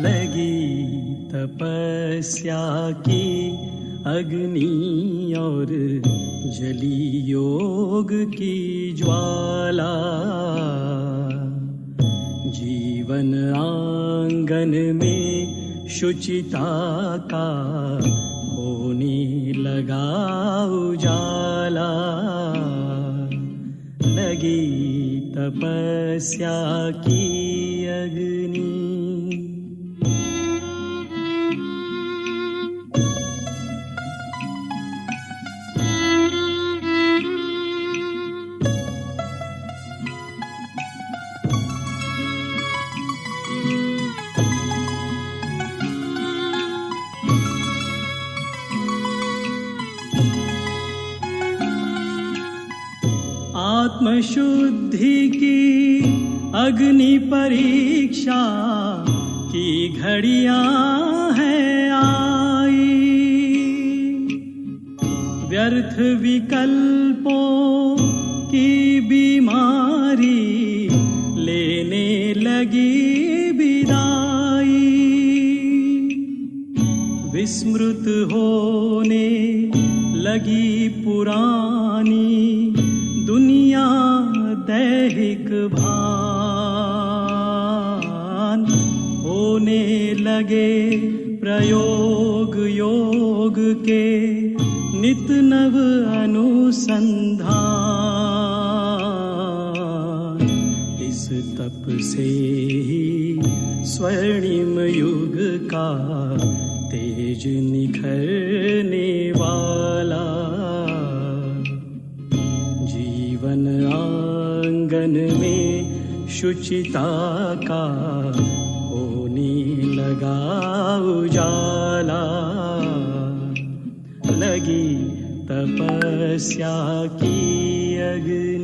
लगी तपस्या की अग्नि और जली योग की ज्वाला। जीवन आंगन में शुचिता का होने लगा उजाला। लगी तपस्या की अग्नि। आत्मशुद्धि की अग्नि परीक्षा की घड़ियां हैं आई। व्यर्थ विकल्पों की बीमारी लेने लगी विदाई। विस्मृत होने लगी पुरानी दुनिया दैहिक भान। होने लगे प्रयोग योग के नित नव अनुसंधान। इस तप से ही स्वर्णिम युग का तेज निखरने वाला। जीवन आंगन में शुचिता का होने लगा उजाला। लगी तपस्या की अग्नि।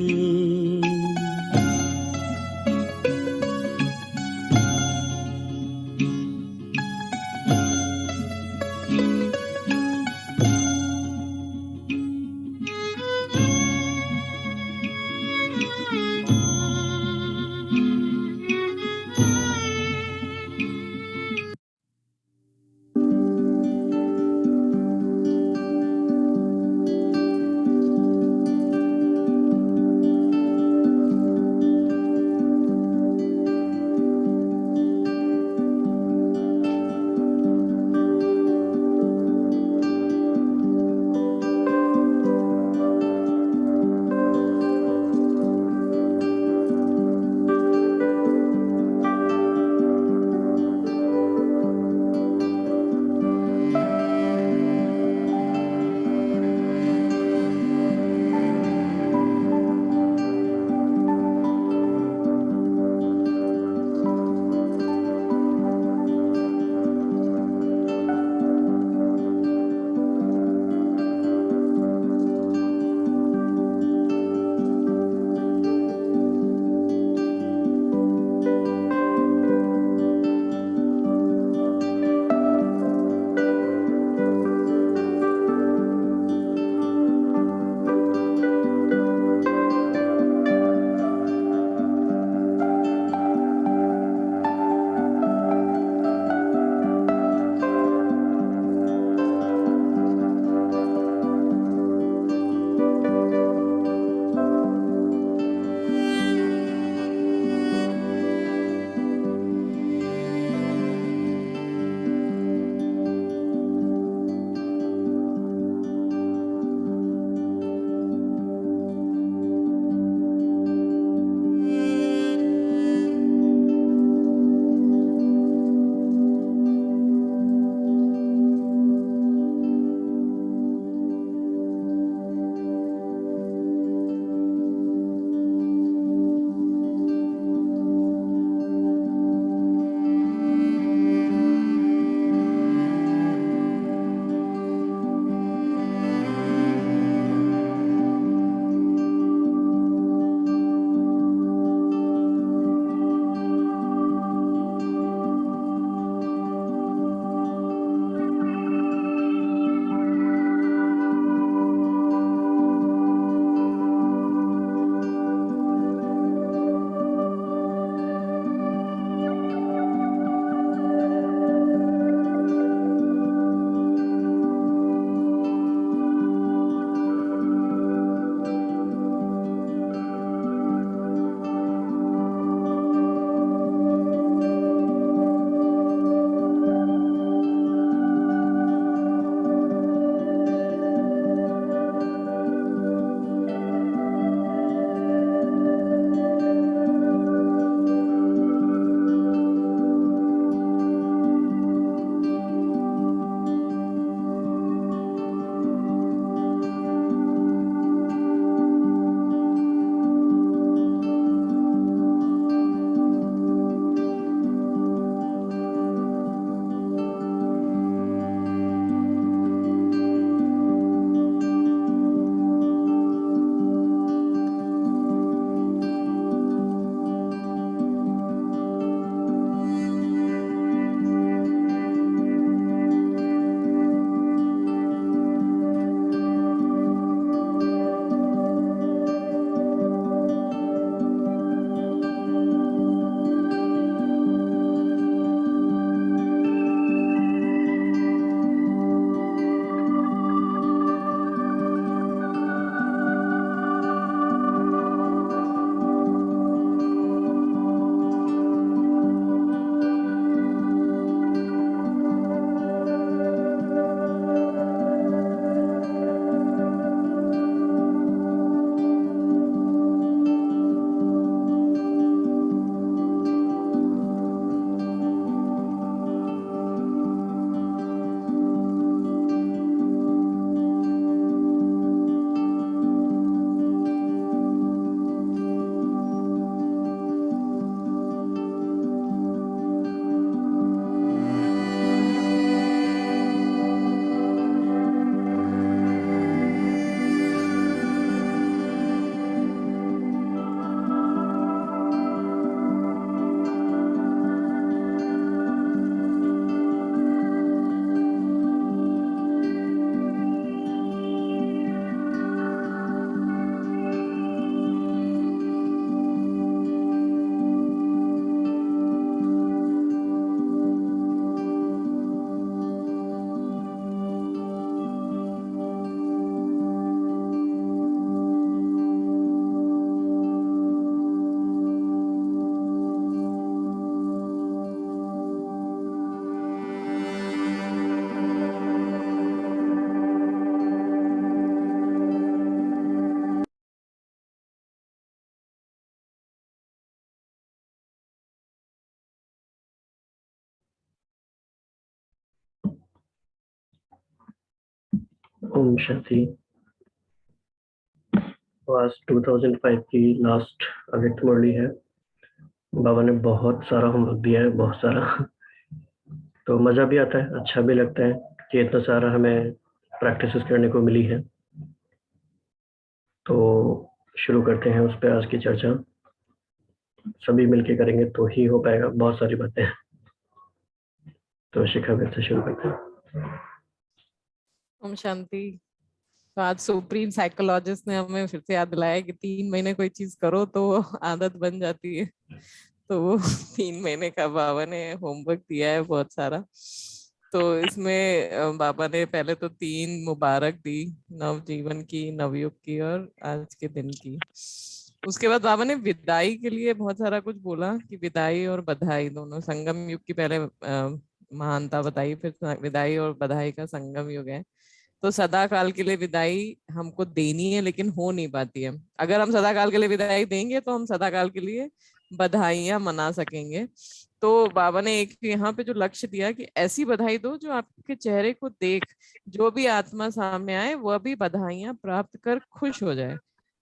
ओम शांति। आज 2005 की लास्ट अव्यक्त मुरली है। बाबा ने बहुत सारा होमवर्क दिया है, बहुत सारा। तो मज़ा भी आता है, अच्छा भी लगता है कि इतना सारा हमें प्रैक्टिसेस करने को मिली है। तो शुरू करते हैं उस पर आज की चर्चा। सभी मिलके करेंगे तो ही हो पाएगा, बहुत सारी बातें हैं। तो शिखावित से शुरू करते हैं। ओम शांति। तो आज सुप्रीम साइकोलॉजिस्ट ने हमें फिर से याद दिलाया कि 3 महीने कोई चीज करो तो वो आदत बन जाती है। तो वो 3 महीने का बाबा ने होमवर्क दिया है बहुत सारा। तो इसमें बाबा ने पहले तो 3 मुबारक दी, नवजीवन की, नवयुग की और आज के दिन की। उसके बाद बाबा ने विदाई के लिए बहुत सारा कुछ बोला कि विदाई और बधाई दोनों संगम युग की पहले महानता बताई, फिर विदाई और बधाई का संगम युग है। तो सदा काल के लिए विदाई हमको देनी है लेकिन हो नहीं पाती है। अगर हम सदा काल के लिए विदाई देंगे तो हम सदा काल के लिए बधाइयां मना सकेंगे। तो बाबा ने एक यहाँ पे जो लक्ष्य दिया कि ऐसी बधाई दो जो आपके चेहरे को देख जो भी आत्मा सामने आए वह भी बधाइयां प्राप्त कर खुश हो जाए।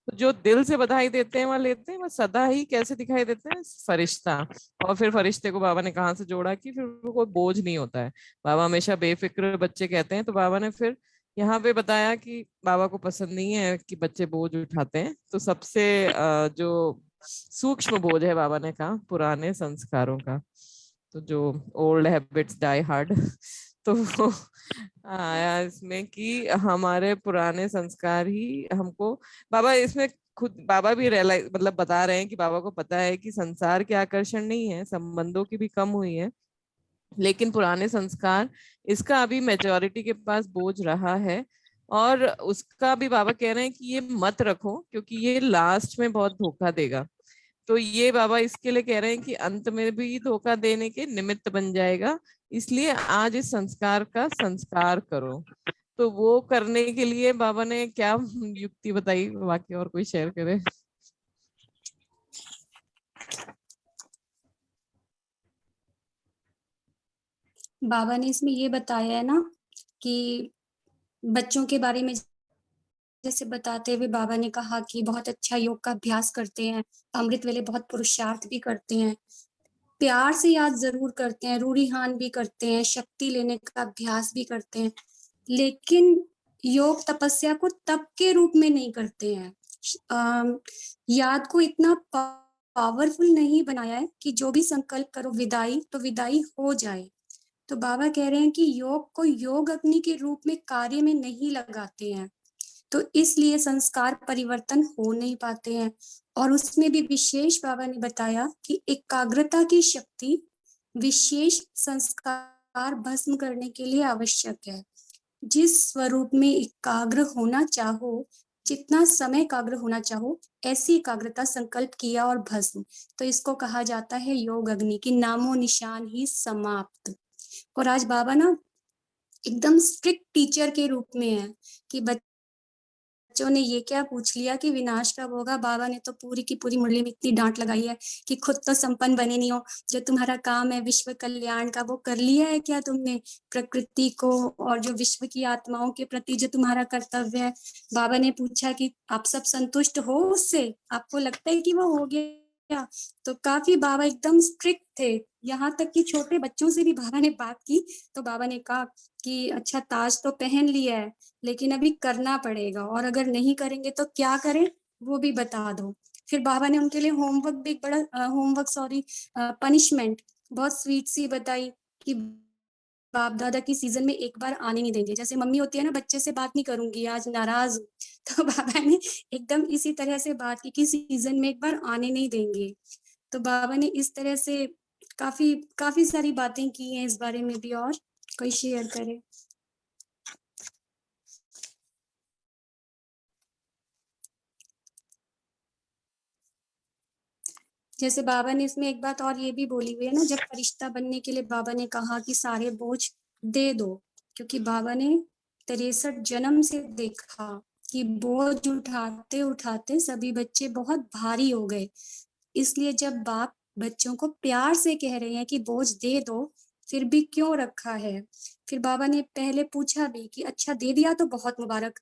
तो जो दिल से बधाई देते हैं वह लेते हैं, वह सदा ही कैसे दिखाई देते हैं, फरिश्ता। और फिर फरिश्ते को बाबा ने कहाँ से जोड़ा कि फिर वो कोई बोझ नहीं होता है। बाबा हमेशा बेफिक्र बच्चे कहते हैं, तो बाबा ने फिर यहाँ पे बताया कि बाबा को पसंद नहीं है कि बच्चे बोझ उठाते हैं। तो सबसे जो सूक्ष्म बोझ है बाबा ने कहा पुराने संस्कारों का। तो जो ओल्ड हैबिट्स डाई हार्ड। तो वो आया इसमें कि हमारे पुराने संस्कार ही हमको, बाबा इसमें खुद बाबा भी रियलाइज मतलब बता रहे हैं कि बाबा को पता है कि संसार के आकर्षण नहीं है, संबंधों की भी कम हुई है, लेकिन पुराने संस्कार इसका अभी मेजोरिटी के पास बोझ रहा है। और उसका भी बाबा कह रहे हैं कि ये मत रखो क्योंकि ये लास्ट में बहुत धोखा देगा। तो ये बाबा इसके लिए कह रहे हैं कि अंत में भी धोखा देने के निमित्त बन जाएगा, इसलिए आज इस संस्कार का संस्कार करो। तो वो करने के लिए बाबा ने क्या युक्ति बताई, बाकी और कोई शेयर करे। बाबा ने इसमें ये बताया है ना कि बच्चों के बारे में जैसे बताते हुए बाबा ने कहा कि बहुत अच्छा योग का अभ्यास करते हैं, अमृत वेले बहुत पुरुषार्थ भी करते हैं, प्यार से याद जरूर करते हैं, रूढ़िहान भी करते हैं, शक्ति लेने का अभ्यास भी करते हैं, लेकिन योग तपस्या को तप के रूप में नहीं करते हैं। याद को इतना पावरफुल नहीं बनाया है कि जो भी संकल्प करो विदाई तो विदाई हो जाए। तो बाबा कह रहे हैं कि योग को योग अग्नि के रूप में कार्य में नहीं लगाते हैं, तो इसलिए संस्कार परिवर्तन हो नहीं पाते हैं। और उसमें भी विशेष बाबा ने बताया कि एकाग्रता की शक्ति विशेष संस्कार भस्म करने के लिए आवश्यक है। जिस स्वरूप में एकाग्र होना चाहो, जितना समय एकाग्र होना चाहो, ऐसी एकाग्रता संकल्प किया और भस्म, तो इसको कहा जाता है योग अग्नि की नामो निशान ही समाप्त। और आज बाबा ना एकदम स्ट्रिक्ट टीचर के रूप में है कि बच्चों ने ये क्या पूछ लिया कि विनाश कब होगा। बाबा ने तो पूरी की पूरी मुरली में इतनी डांट लगाई है कि खुद तो संपन्न बने नहीं हो, जो तुम्हारा काम है विश्व कल्याण का वो कर लिया है क्या तुमने, प्रकृति को और जो विश्व की आत्माओं के प्रति जो तुम्हारा कर्तव्य है। बाबा ने पूछा कि आप सब संतुष्ट हो उससे, आपको लगता है कि वो हो गया। तो काफी बाबा एकदम स्ट्रिक्ट थे, यहाँ तक कि छोटे बच्चों से भी बाबा ने बात की तो बाबा ने कहा कि अच्छा ताज तो पहन लिया है लेकिन अभी करना पड़ेगा, और अगर नहीं करेंगे तो क्या करें वो भी बता दो। फिर बाबा ने उनके लिए होमवर्क भी एक बड़ा पनिशमेंट बहुत स्वीट सी बताई कि बाप दादा की सीजन में एक बार आने नहीं देंगे। जैसे मम्मी होती है ना, बच्चे से बात नहीं करूंगी आज नाराज हूँ, तो बाबा ने एकदम इसी तरह से बात की कि सीजन में एक बार आने नहीं देंगे। तो बाबा ने इस तरह से काफी काफी सारी बातें की हैं इस बारे में भी। और कोई शेयर करे। जैसे बाबा ने इसमें एक बात और ये भी बोली हुई है ना, जब फरिश्ता बनने के लिए बाबा ने कहा कि सारे बोझ दे दो, क्योंकि बाबा ने 63 जन्म से देखा कि बोझ उठाते उठाते सभी बच्चे बहुत भारी हो गए। इसलिए जब बाप बच्चों को प्यार से कह रहे हैं कि बोझ दे दो, फिर भी क्यों रखा है? फिर बाबा ने पहले पूछा भी कि अच्छा दे दिया तो बहुत मुबारक,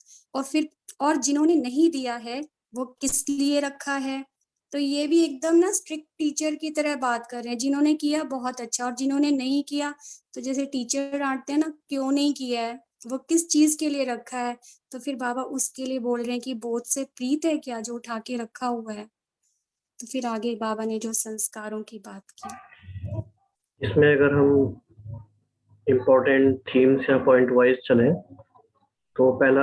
और जिन्होंने नहीं दिया है वो किस लिए रखा है? तो ये भी एकदम ना स्ट्रिक्ट टीचर की तरह बात कर रहे हैं, जिन्होंने किया बहुत अच्छा और जिन्होंने नहीं किया तो जैसे टीचर डांटते हैं ना, क्यों नहीं किया है, वो किस चीज के लिए रखा है? तो फिर बाबा उसके लिए बोल रहे हैं कि बोझ से प्रीत है क्या जो उठा के रखा हुआ है? तो फिर आगे बाबा ने जो संस्कारों की बात की। इसमें अगर हम इम्पोर्टेंट थीम्स या पॉइंट वाइज चलें तो पहला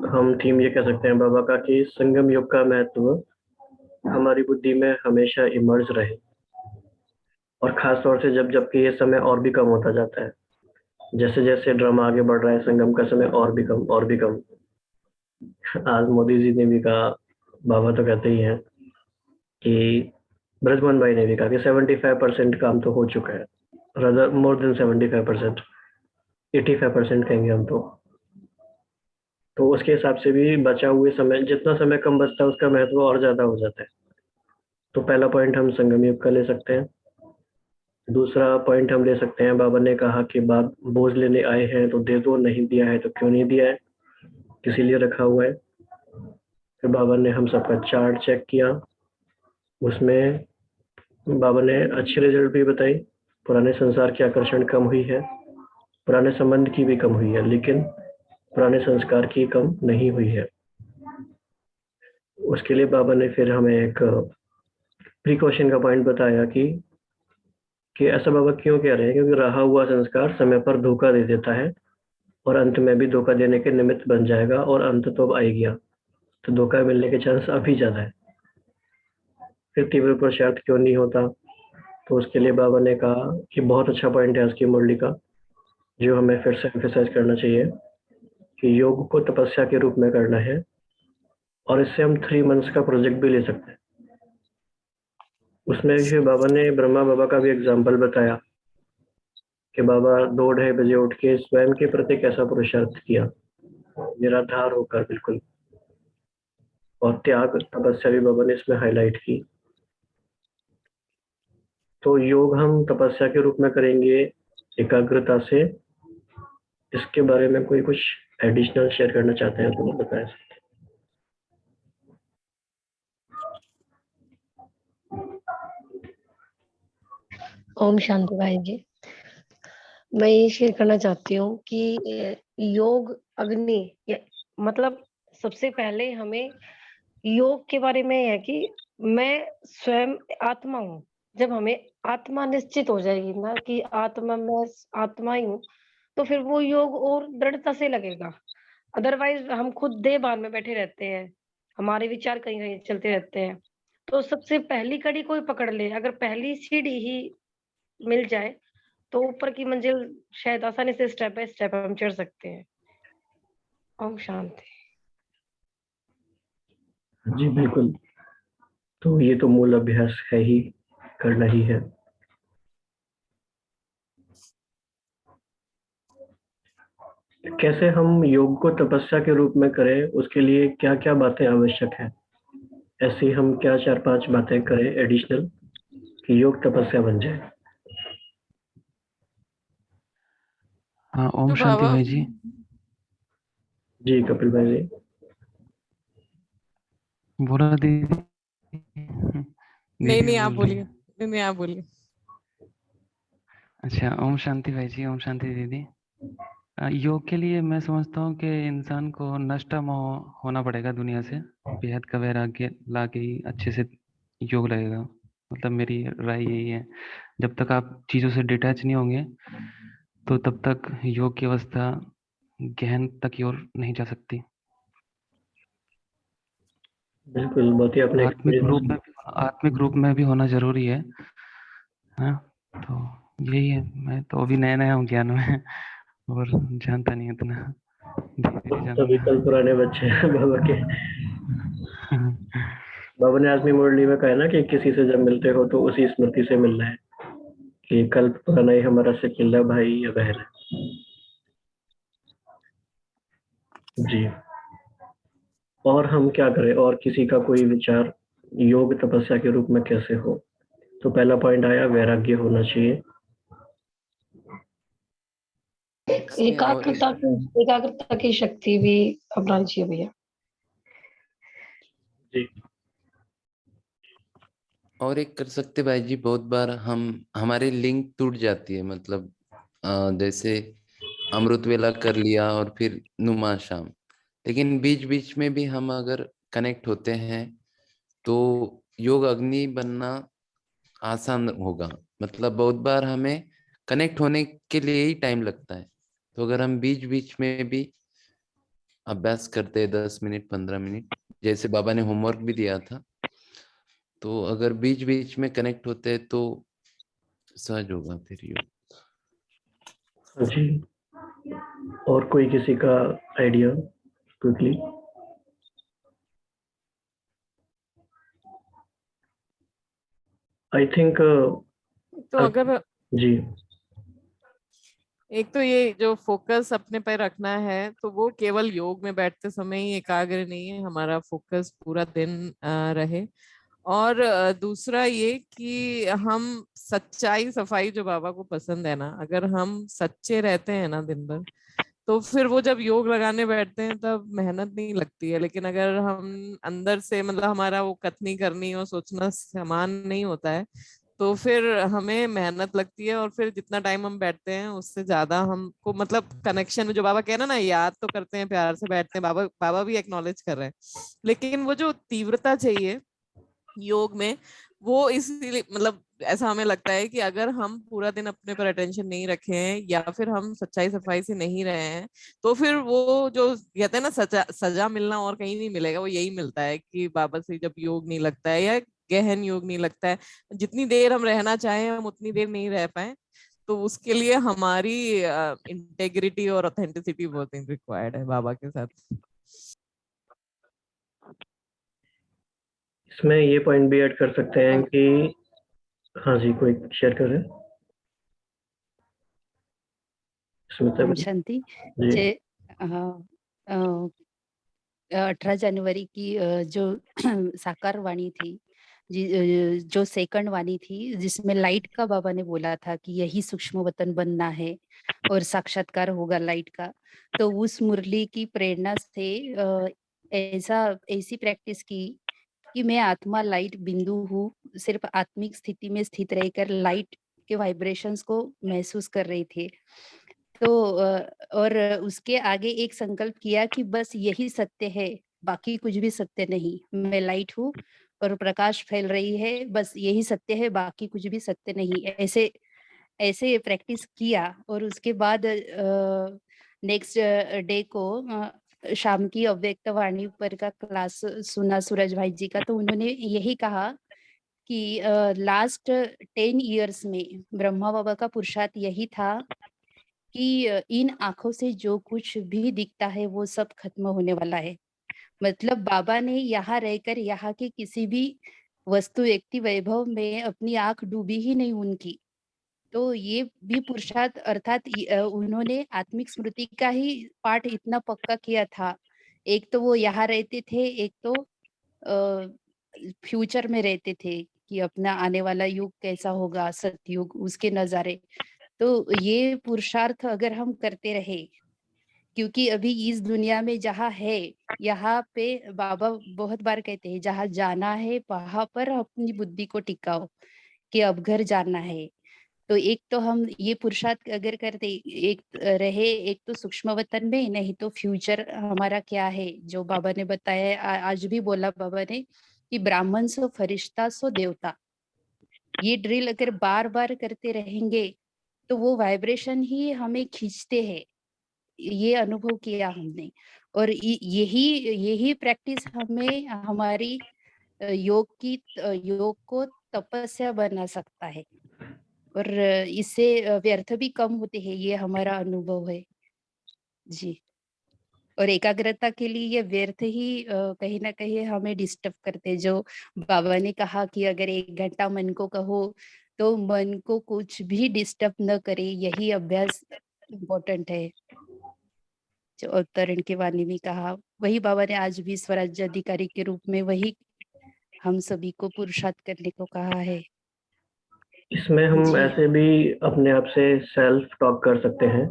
हम थीम ये कह सकते हैं बाबा का कि संगम युग का महत्व हमारी बुद्धि में हमेशा इमर्ज रहे, और खास तौर से जब जबकि ये समय और भी कम होता जाता है, जैसे जैसे ड्रामा आगे बढ़ रहा है संगम का समय और भी कम और भी कम। आज मोदी जी ने भी कहा, बाबा तो कहते ही हैं कि ब्रजमोहन भाई ने भी कहा कि 75% काम तो हो चुका है, रादर मोर देन 75%, 85% कहेंगे हम तो उसके हिसाब से भी बचा हुए समय, जितना समय कम बचता है उसका महत्व और ज्यादा हो जाता है। तो पहला पॉइंट हम संगम युग का ले सकते हैं। दूसरा पॉइंट हम ले सकते हैं, बाबा ने कहा कि बाप बोझ लेने आए हैं तो दे दो, नहीं दिया है तो क्यों नहीं दिया है, किसी लिए रखा हुआ है। फिर बाबा ने हम सबका चार्ट चेक किया, उसमें बाबा ने अच्छे रिजल्ट भी बताई। पुराने संसार की आकर्षण कम हुई है, पुराने संबंध की भी कम हुई है, लेकिन पुराने संस्कार की कम नहीं हुई है। उसके लिए बाबा ने फिर हमें एक प्रिकॉशन का पॉइंट बताया कि ऐसा बाबा क्यों कह रहे हैं, क्योंकि रहा हुआ संस्कार समय पर धोखा दे देता है और अंत में भी धोखा देने के निमित्त बन जाएगा, और अंत तो अब आ ही गया, तो धोखा मिलने के चांस अभी ज्यादा है। फिर तीव्र पुरुषार्थ क्यों नहीं होता, तो उसके लिए बाबा ने कहा कि बहुत अच्छा पॉइंट है आज की मुरली का, जो हमें फिर से एम्फेसाइज करना चाहिए कि योग को तपस्या के रूप में करना है, और इससे हम 3 मंथ्स का प्रोजेक्ट भी ले सकते हैं। उसमें भी बाबा ने ब्रह्मा बाबा का भी एग्जाम्पल बताया कि बाबा 2-2:30 बजे उठ के स्वयं के प्रति कैसा पुरुषार्थ किया, निराधार होकर बिल्कुल, और त्याग तपस्या भी बाबा ने इसमें हाईलाइट की। तो योग हम तपस्या के रूप में करेंगे एकाग्रता से। इसके बारे में कोई कुछ एडिशनल शेयर करना चाहते हैं तो बताएं। ओम शांति भाई जी। मैं ये शेयर करना चाहती हूँ कि योग अग्नि मतलब सबसे पहले हमें योग के बारे में है कि मैं स्वयं आत्मा हूँ। जब हमें आत्मा निश्चित हो जाएगी ना कि आत्मा मैं आत्मा ही हूँ, तो फिर वो योग और दृढ़ता से लगेगा। अदरवाइज हम खुद देह भान में बैठे रहते हैं, हमारे विचार कहीं कहीं चलते रहते हैं। तो सबसे पहली कड़ी कोई पकड़ ले, अगर पहली सीढ़ी ही मिल जाए तो ऊपर की मंजिल शायद आसानी से स्टेप बाय स्टेप हम चढ़ सकते हैं। ओम शांति। जी बिल्कुल, तो ये तो मूल अभ्यास है ही, करना ही है। कैसे हम योग को तपस्या के रूप में करें, उसके लिए क्या क्या बातें आवश्यक है, ऐसी हम क्या 4-5 बातें करें एडिशनल कि योग तपस्या बन जाए। हाँ, ओम तो शांति बाबा भाई जी। जी कपिल भाई जी। बोला दीदी। नहीं दीदी नहीं आप बोल रही बोलिए, हैं। नहीं आप बोलिए। अच्छा, ओम शांति भाई जी, ओम शांति दीदी। योग के लिए मैं समझता हूँ कि इंसान को नष्ट मोह होना पड़ेगा दुनिया से, बेहद का वैराग्य लाके ही अच्छे से योग लगेगा। मतलब मेरी राय यही है, जब तक आप चीजों से डिटैच नहीं होंगे तो तब तक योग की अवस्था गहन तक की ओर नहीं जा सकती। बिल्कुल, बहुत ही अपने एक्सपीरियंस। आत्मिक रूप में भी होना जरूरी है। हाँ, तो यही है। मैं तो अभी नया नया हूँ ज्ञान में और जानता नहीं इतना, धीरे धीरे सभी जानूंगा। कल पुराने बच्चे हैं बाबा के। बाबा ने आजमी मुरली में कहा है ना कि किसी से जब मिलते हो तो उसी स्मृति से मिलना है, कि कल पुराना ही हमारा सिकिल्ला भाई या बहन है। जी, और हम क्या करें, और किसी का कोई विचार योग तपस्या के रूप में कैसे हो। तो पहला पॉइंट आया, वैराग्य होना चाहिए। इसमें और एकाग्रता की शक्ति भी अपनानी चाहिए भैया। जी और एक कर सकते भाई जी, बहुत बार हमारे लिंक टूट जाती है, मतलब जैसे अमृत वेला कर लिया और फिर नुमा शाम, लेकिन बीच बीच में भी हम अगर कनेक्ट होते हैं तो योग अग्नि बनना आसान होगा। मतलब बहुत बार हमें कनेक्ट होने के लिए ही टाइम लगता है, तो अगर हम बीच बीच में भी अभ्यास करते हैं 10 मिनट 15 मिनट, जैसे बाबा ने होमवर्क भी दिया था, तो अगर बीच बीच में कनेक्ट होते हैं तो सहज होगा फिर योग। हाँ जी, और कोई किसी का आइडिया क्विकली? आई थिंक तो अगर जी एक तो ये जो फोकस अपने पे रखना है तो वो केवल योग में बैठते समय ही एकाग्र नहीं है, हमारा फोकस पूरा दिन रहे। और दूसरा ये कि हम सच्चाई सफाई जो बाबा को पसंद है ना, अगर हम सच्चे रहते हैं ना दिन भर, तो फिर वो जब योग लगाने बैठते हैं तब मेहनत नहीं लगती है। लेकिन अगर हम अंदर से मतलब हमारा वो कथनी करनी और सोचना समान नहीं होता है, तो फिर हमें मेहनत लगती है। और फिर जितना टाइम हम बैठते हैं उससे ज्यादा हमको मतलब कनेक्शन में, जो बाबा कह रहे हैं ना, याद तो करते हैं, प्यार से बैठते हैं, बाबा बाबा भी एक्नॉलेज कर रहे हैं, लेकिन वो जो तीव्रता चाहिए योग में, वो इसीलिए मतलब ऐसा हमें लगता है कि अगर हम पूरा दिन अपने पर अटेंशन नहीं रखे हैं या फिर हम सच्चाई सफाई से नहीं रहे हैं, तो फिर वो जो कहते हैं ना सजा सजा मिलना और कहीं नहीं मिलेगा, वो यही मिलता है कि बाबा से जब योग नहीं लगता है या गहन योग नहीं लगता है, जितनी देर हम रहना चाहें हम उतनी देर नहीं रह पाए। तो उसके लिए हमारी इंटेग्रिटी और ऑथेंटिसिटी बहुत रिक्वायर्ड है बाबा के साथ। इसमें ये पॉइंट भी ऐड कर सकते हैं कि हाँ जी, कोई शेयर कर रहे हैं? स्मिता ओम जी? शांति। जी जे 18 जनवरी की जो साकार वाणी थी, जो सेकंड वाणी थी, जिसमें लाइट का बाबा ने बोला था कि यही सूक्ष्म वतन बनना है और साक्षात्कार होगा लाइट का। तो उस मुरली की प्रेरणा से ऐसी प्रैक्टिस की कि मैं आत्मा लाइट बिंदु हूँ, सिर्फ आत्मिक स्थिति में स्थित रहकर लाइट के वाइब्रेशंस को महसूस कर रही थी। तो और उसके आगे एक संकल्प किया कि बस यही सत्य है, बाकी कुछ भी सत्य नहीं। मैं लाइट हूँ और प्रकाश फैल रही है, बस यही सत्य है, बाकी कुछ भी सत्य नहीं। ऐसे ऐसे प्रैक्टिस किया और उसके बाद नेक्स्ट डे को शाम की अव्यक्त वाणी पर का क्लास सुना सूरज भाई जी का, तो उन्होंने यही कहा कि लास्ट 10 इयर्स में ब्रह्मा बाबा का पुरुषार्थ यही था कि इन आँखों से जो कुछ भी दिखता है वो सब खत्म होने वाला है। मतलब बाबा ने यहाँ रहकर यहाँ के किसी भी वस्तु, व्यक्ति, वैभव में अपनी आँख डूबी ही नहीं उनकी। तो ये भी पुरुषार्थ अर्थात उन्होंने आत्मिक स्मृति का ही पाठ इतना पक्का किया था। एक तो वो यहाँ रहते थे, एक तो फ्यूचर में रहते थे कि अपना आने वाला युग कैसा होगा, सतयुग, उसके नज़ारे। तो ये पुरुषार्थ अगर हम करते रहे, क्योंकि अभी इस दुनिया में जहाँ है, यहाँ पे बाबा बहुत बार कहते हैं जहाँ जाना है वहां पर अपनी बुद्धि को टिकाओ, कि अब घर जाना है। तो एक तो हम ये पुरुषार्थ अगर करते, एक रहे, एक तो सूक्ष्म वतन में, नहीं तो फ्यूचर हमारा क्या है जो बाबा ने बताया। आज भी बोला बाबा ने कि ब्राह्मण सो फरिश्ता सो देवता। ये ड्रिल अगर बार बार करते रहेंगे तो वो वाइब्रेशन ही हमें खींचते हैं। ये अनुभव किया हमने। और यही यही प्रैक्टिस हमें हमारी योग को तपस्या बना सकता है। और इससे व्यर्थ भी कम होते हैं, ये हमारा अनुभव है जी। और एकाग्रता के लिए ये व्यर्थ ही कहीं ना कहीं हमें डिस्टर्ब करते हैं। जो बाबा ने कहा कि अगर 1 घंटा मन को कहो तो मन को कुछ भी डिस्टर्ब न करे, यही अभ्यास इम्पोर्टेंट है। जो अवतरण की वाणी में कहा, वही बाबा ने आज भी स्वराज्य अधिकारी के रूप में वही हम सभी को पुरुषार्थ करने को कहा है। इसमें हम जी ऐसे भी अपने आप से सेल्फ टॉक कर सकते हैं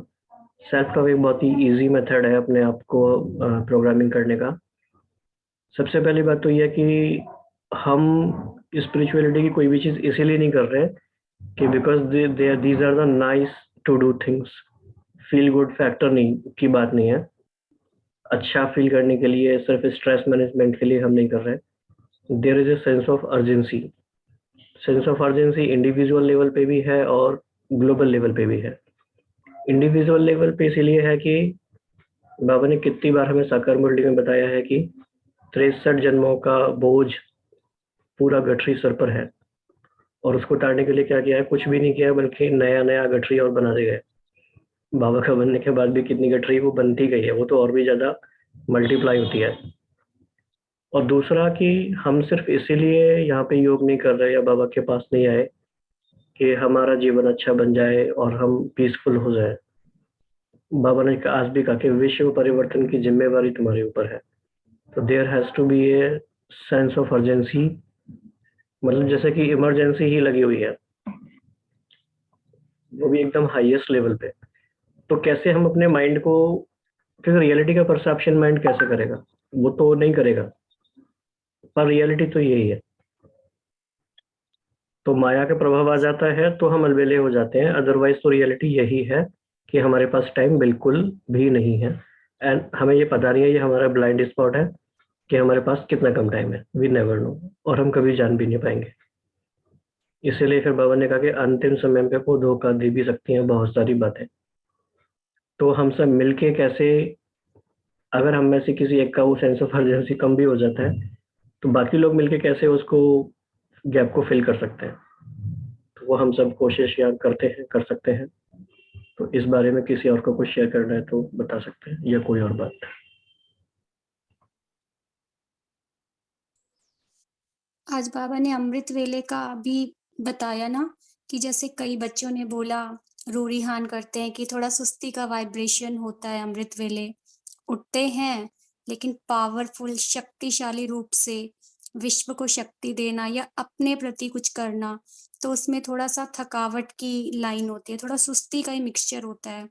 सेल्फ टॉक एक बहुत ही इजी मेथड है अपने आप को प्रोग्रामिंग करने का। सबसे पहली बात तो ये है कि हम स्पिरिचुअलिटी की कोई भी चीज़ इसीलिए नहीं कर रहे कि because these are the nice to do things. Feel good factor नहीं की बात नहीं है। अच्छा फील करने के लिए, सिर्फ स्ट्रेस मैनेजमेंट के लिए हम नहीं कर रहे। There is a sense of urgency. Sense of urgency individual level पे भी है और ग्लोबल लेवल पे भी है। इंडिविजुअल लेवल पे इसीलिए है कि बाबा ने कितनी बार हमें साकार मुरली में बताया है कि 63 जन्मों का बोझ पूरा गठरी सर पर है, और उसको उतारने के लिए क्या किया है? कुछ भी नहीं किया, बल्कि नया नया गठरी और बना दे गए। बाबा का बनने के बाद भी कितनी गठरी वो बनती गई है, वो तो और भी ज़्यादा मल्टीप्लाई होती है। और दूसरा कि हम सिर्फ इसीलिए यहाँ पे योग नहीं कर रहे या बाबा के पास नहीं आए कि हमारा जीवन अच्छा बन जाए और हम पीसफुल हो जाए। बाबा ने आज भी कहा कि विश्व परिवर्तन की जिम्मेवारी तुम्हारे ऊपर है। तो there has to be a sense of urgency, मतलब जैसे कि इमरजेंसी ही लगी हुई है, वो भी एकदम हाईएस्ट लेवल पे। तो कैसे हम अपने माइंड को, क्योंकि रियलिटी का परसेप्शन माइंड कैसे करेगा? वो तो नहीं करेगा, पर रियलिटी तो यही है। तो माया का प्रभाव आ जाता है तो हम अलबेले हो जाते हैं, अदरवाइज तो रियलिटी यही है कि हमारे पास टाइम बिल्कुल भी नहीं है। एंड हमें ये पता नहीं है, ये हमारा ब्लाइंड स्पॉट है कि हमारे पास कितना कम टाइम है। वी नेवर नो, और हम कभी जान भी नहीं पाएंगे। इसीलिए फिर बाबा ने कहा कि अंतिम समय पे वो धोखा दे भी सकती हैं बहुत सारी बातें। तो हम सब मिलके कैसे, अगर हम में से किसी एक का वो सेंस ऑफ अर्जेंसी कम भी हो जाता है, तो बाकी लोग मिलके कैसे उसको गैप को फिल कर सकते हैं, तो वो हम सब कोशिश या करते हैं, कर सकते हैं। तो इस बारे में किसी और को कुछ शेयर करना है तो बता सकते हैं, या कोई और बात। आज बाबा ने अमृत वेले का भी बताया ना, कि जैसे कई बच्चों ने बोला, रूढ़िहान करते हैं कि थोड़ा सुस्ती का वाइब्रेशन होता है अमृत वेले। उठते हैं लेकिन पावरफुल, शक्तिशाली रूप से विश्व को शक्ति देना या अपने प्रति कुछ करना, तो उसमें थोड़ा-सा थकावट की लाइन होती है, थोड़ा सुस्ती का ही मिक्सचर होता है।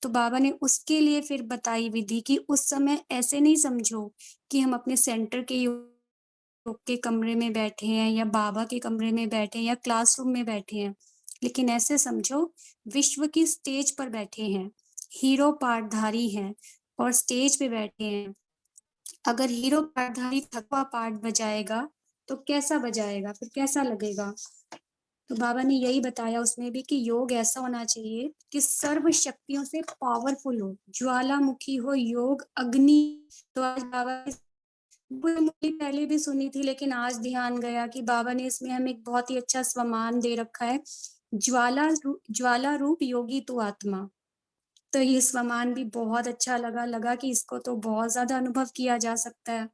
तो बाबा ने उसके लिए फिर बताई विधि कि उस समय ऐसे नहीं समझो कि हम अपने सेंटर के योग के कमरे में बैठे हैं या बाबा के कमरे में बैठे हैं या क्लासरूम में बैठे हैं, लेकिन ऐसे समझो विश्व की स्टेज पर बैठे हैं, हीरो पार्टधारी हैं और स्टेज पे बैठे हैं। अगर हीरो पार्टधारी थकवा पार्ट बजाएगा तो कैसा बजाएगा, फिर कैसा लगेगा? तो बाबा ने यही बताया उसमें भी कि योग ऐसा होना चाहिए कि सर्व शक्तियों से पावरफुल हो, ज्वालामुखी हो, योग अग्नि। तो आज बाबा वो मुझे पहले भी सुनी थी, लेकिन आज ध्यान गया कि बाबा ने इसमें हमें एक बहुत ही अच्छा स्वमान दे रखा है, ज्वाला रूप योगी तू आत्मा। तो ये स्वमान भी बहुत अच्छा लगा कि इसको तो बहुत ज्यादा अनुभव किया जा सकता है।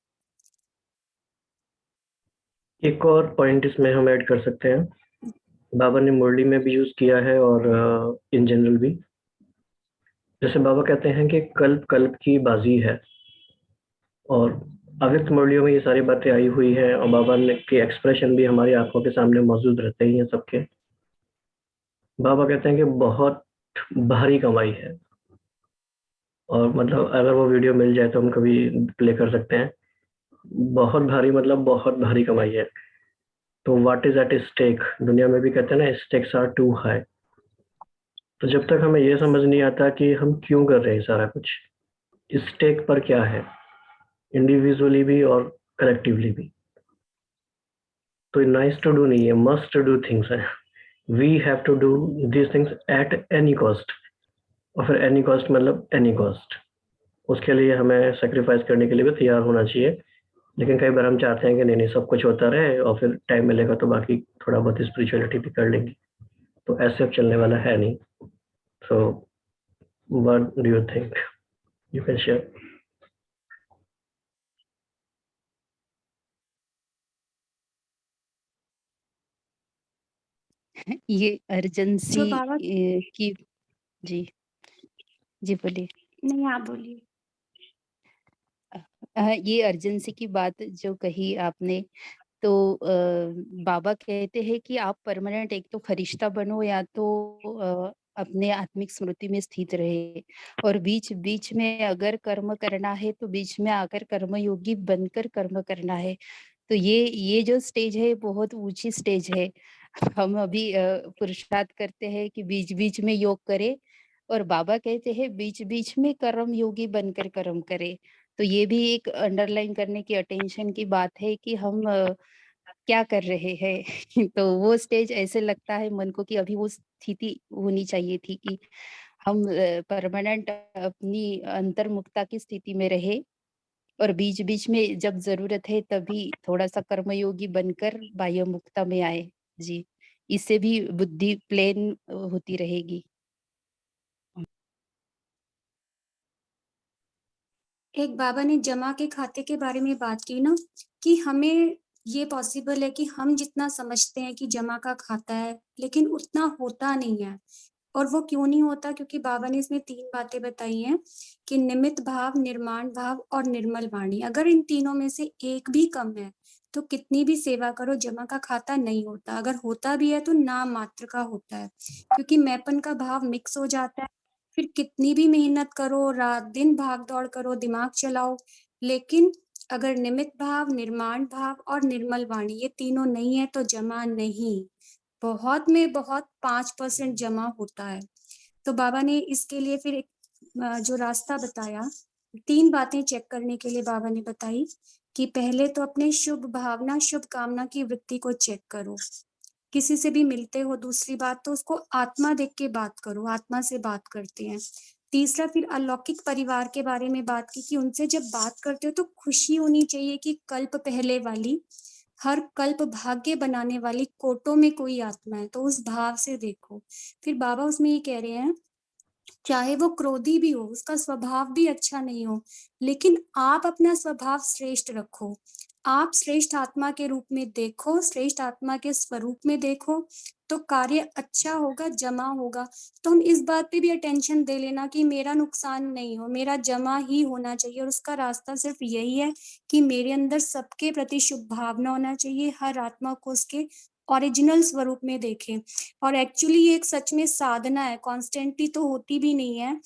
एक और पॉइंट इसमें हम ऐड कर सकते हैं, बाबा ने मुरली में भी यूज किया है और इन जनरल भी। जैसे बाबा कहते हैं कि कल्प कल्प की बाजी है, और अव्यक्त मुरलियों में ये सारी बातें आई हुई हैं, और बाबा ने के एक्सप्रेशन भी हमारी आंखों के सामने मौजूद रहते ही हैं सबके। बाबा कहते हैं कि बहुत भारी कमाई है, और मतलब अगर वो वीडियो मिल जाए तो हम कभी प्ले कर सकते हैं। बहुत भारी मतलब बहुत भारी कमाई है। तो व्हाट इज एट स्टेक, दुनिया में भी कहते हैं ना, स्टेक्स आर टू हाई। तो जब तक हमें ये समझ नहीं आता कि हम क्यों कर रहे हैं सारा कुछ, स्टेक पर क्या है, इंडिविजुअली भी और कलेक्टिवली भी, तो नाइस टू डू नहीं है, मस्ट डू थिंग्स है। We have to do these things at any cost, और फिर एनी कॉस्ट मतलब एनी कॉस्ट। उसके लिए हमें सेक्रीफाइस करने के लिए भी तैयार होना चाहिए। लेकिन कई बार हम चाहते हैं कि नहीं नहीं सब कुछ होता रहे, और फिर टाइम मिलेगा तो बाकी थोड़ा बहुत स्पिरिचुअलिटी भी कर लेंगे, तो ऐसे अब चलने वाला है नहीं। So what do you think, you can share. ये जो अर्जेंसी बाबा की जी जी बोलिए। नहीं, आप बोलिए। ये अर्जेंसी की बात जो कही आपने, तो बाबा कहते हैं कि आप परमानेंट एक तो फरिश्ता बनो या तो अपने आत्मिक स्मृति में स्थित रहे। और बीच बीच में अगर कर्म करना है तो बीच में आकर कर्मयोगी बनकर कर्म करना है। तो ये जो स्टेज है बहुत ऊंची स्टेज है। हम अभी पुरुषार्थ करते हैं कि बीच बीच में योग करे, और बाबा कहते हैं बीच बीच में कर्म योगी बनकर कर्म करे। तो ये भी एक अंडरलाइन करने की, अटेंशन की बात है कि हम क्या कर रहे हैं। तो वो स्टेज ऐसे लगता है मन को कि अभी वो स्थिति होनी चाहिए थी कि हम परमानेंट अपनी अंतर्मुखता की स्थिति में रहे, और बीच बीच में जब जरूरत है तभी थोड़ा सा कर्मयोगी बनकर बाह्य मुक्ता में आए। जी, इससे भी बुद्धि प्लेन होती रहेगी। एक बाबा ने जमा के खाते के बारे में बात की ना, कि हमें ये पॉसिबल है कि हम जितना समझते हैं कि जमा का खाता है, लेकिन उतना होता नहीं है। और वो क्यों नहीं होता? क्योंकि बाबा ने इसमें 3 बातें बताई हैं कि निमित्त भाव, निर्माण भाव और निर्मल वाणी। अगर इन तीनों में से एक भी कम है, तो कितनी भी सेवा करो जमा का खाता नहीं होता। अगर होता भी है तो नाम मात्र का होता है, क्योंकि मैंपन का भाव मिक्स हो जाता है। फिर कितनी भी मेहनत करो, रात दिन भाग दौड़ करो, दिमाग चलाओ, लेकिन अगर निमित्त भाव, निर्माण भाव और निर्मल वाणी ये तीनों नहीं है तो जमा नहीं। बहुत में बहुत 5% जमा होता है। तो बाबा ने इसके लिए फिर एक जो रास्ता बताया, 3 बातें चेक करने के लिए बाबा ने बताई कि पहले तो अपने शुभ भावना, शुभ कामना की वृत्ति को चेक करो। किसी से भी मिलते हो, दूसरी बात तो उसको आत्मा देख के बात करो, आत्मा से बात करते हैं। तीसरा, फिर अलौकिक परिवार के बारे में बात की कि उनसे जब बात करते हो तो खुशी होनी चाहिए कि कल्प पहले वाली, हर कल्प भाग्य बनाने वाली कोटों में कोई आत्मा है, तो उस भाव से देखो। फिर बाबा उसमें ये कह रहे हैं, चाहे वो क्रोधी भी हो, उसका स्वभाव भी अच्छा नहीं हो, लेकिन आप अपना स्वभाव श्रेष्ठ रखो। आप श्रेष्ठ आत्मा के रूप में देखो, श्रेष्ठ आत्मा के स्वरूप में देखो, तो कार्य अच्छा होगा, जमा होगा। तो हम इस बात पे भी अटेंशन दे लेना कि मेरा नुकसान नहीं हो, मेरा जमा ही होना चाहिए। और उसका रास्ता सिर्फ यही है कि मेरे अंदर सबके प्रति शुभ भावना होना चाहिए, हर आत्मा को उसके ओरिजिनल स्वरूप में देखें। और एक्चुअली ये एक सच में साधना है, कॉन्स्टेंटली तो होती भी नहीं है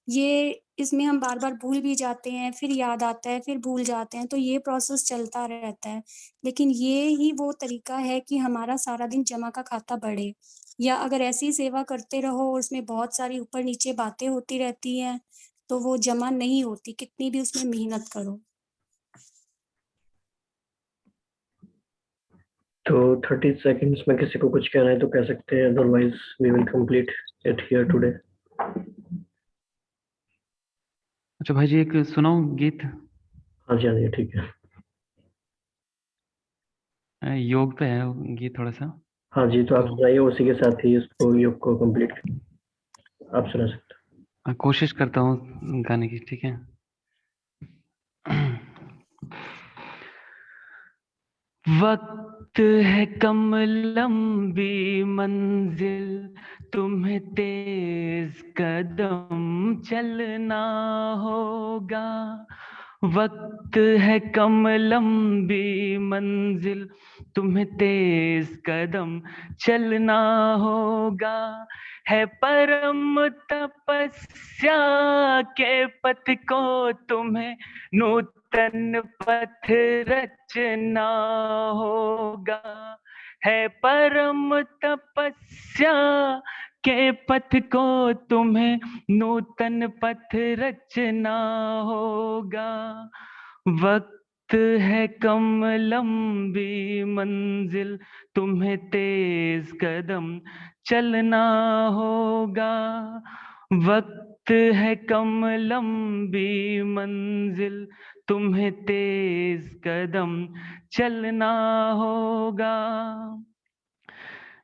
ये। इसमें हम बार बार भूल भी जाते हैं, फिर याद आता है, फिर भूल जाते हैं, तो ये प्रोसेस चलता रहता है। लेकिन ये ही वो तरीका है कि हमारा सारा दिन जमा का खाता बढ़े। या अगर ऐसी सेवा करते रहो और उसमें बहुत सारी ऊपर नीचे बातें होती रहती हैं, तो वो जमा नहीं होती, कितनी भी उसमें मेहनत करो। तो 30 सेकंड्स में किसी को कुछ कहना है तो कह सकते हैं, otherwise we will complete it here today. अच्छा भाई जी, एक सुनाऊं गीत? हाँ जी, हाँ जी, ठीक है। योग पे है वो गीत थोड़ा सा। हाँ जी, तो आप तो सुनाइए, उसी के साथ ही इसको योग को कंप्लीट आप सुना सकते कोशिश करता हूँ गाने की, ठीक है। वक्त है कम लंबी मंजिल, तुम्हें तेज कदम चलना होगा। वक्त है कम लंबी मंजिल, तुम्हें तेज कदम चलना होगा। है परम तपस्या के पथ को तुम्हें नूतन पथ रचना होगा। है परम तपस्या के पथ को तुम्हें नूतन पथ रचना होगा। वक्त है कम लंबी मंजिल, तुम्हें तेज कदम चलना होगा। वक्त है कम लंबी मंजिल, तुम्हें तेज कदम चलना होगा।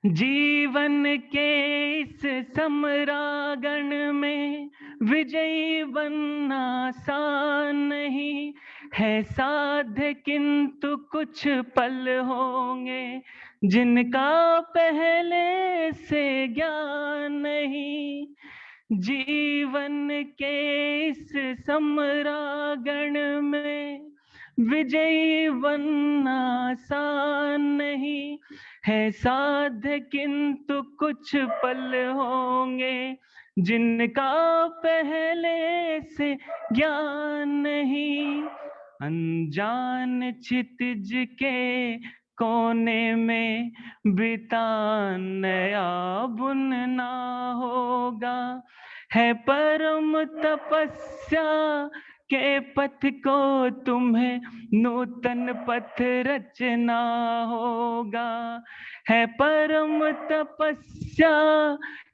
जीवन के इस समरागण में विजयी बनना आसान नहीं है साध्य, किंतु कुछ पल होंगे जिनका पहले से ज्ञान नहीं। जीवन के इस समरागण में विजयी बनना आसान नहीं है साध्य किंतु कुछ पल होंगे जिनका पहले से ज्ञान नहीं। अनजान क्षितिज के कोने में बिता नया बुनना होगा। है परम तपस्या के पथ को तुम्हें नूतन पथ रचना होगा। है परम तपस्या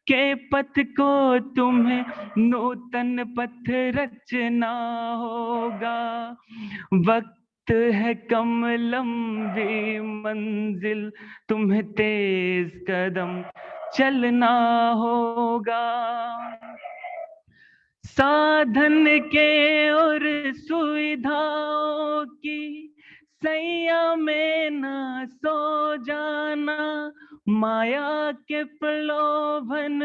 के पथ को तुम्हें नूतन पथ रचना होगा। वक्त है कम लंबी मंजिल तुम्हें तेज कदम चलना होगा। साधन के और सुविधाओं की सैया में न सो जाना। माया के प्रलोभन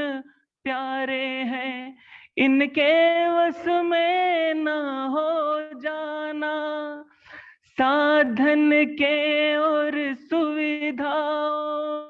प्यारे हैं इनके वश में न हो जाना। साधन के और सुविधाओं